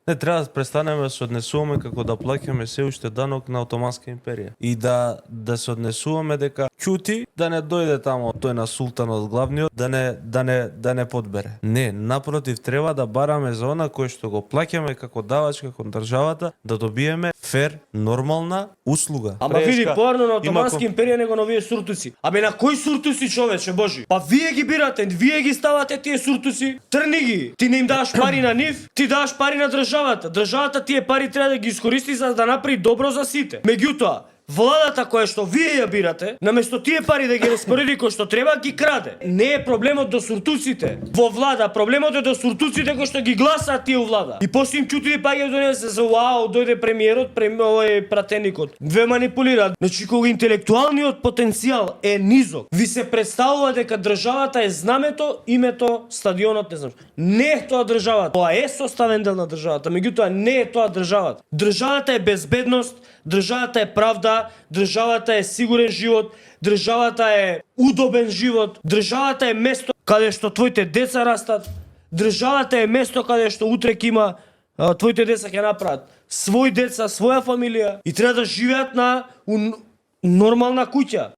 Не треба да престанеме да се однесуваме како да плаќаме се уште данок на Отоманска империја. И да се однесуваме дека ќути да не дојде тамо тој на султанот главниот, да не подбере. Не, напротив, треба да бараме за она кој што го плаќаме како давачка кон државата, да добиеме фер, нормална услуга. Ама види, Преска, порно на има Отоманска империја него на овие суртуси. Абе на кои суртуси, човече Божи? Па вие ги бирате, вие ги ставате тие суртуси. Трни ги. Ти не им даваш пари на нив, ти даваш пари на државата. Државата тие пари треба да ги искористи за да направи добро за сите. Меѓутоа, владата која што вие ја бирате, наместо тие пари да ги распореди кој што треба, ги краде. Не е проблемот до суртуците во влада, проблемот е до суртуците кои што ги гласаат тие у влада. И после им чути да паѓаат до него се за вау, дојде премиерот, овој пратеникот. Ве манипулираат. Значи кога интелектуалниот потенцијал е низок, ви се представува дека државата е знамето, името, стадионот, не знам. Не е тоа државата. Тоа е составен дел на државата, меѓутоа не е тоа државата. Државата е безбедност, државата е правда, државата е сигурен живот, државата е удобен живот, државата е место каде што твоите деца растат, државата е место каде што утре ќе има твоите деца ќе направат свој деца, своја фамилија и треба да живеат на нормална куќа.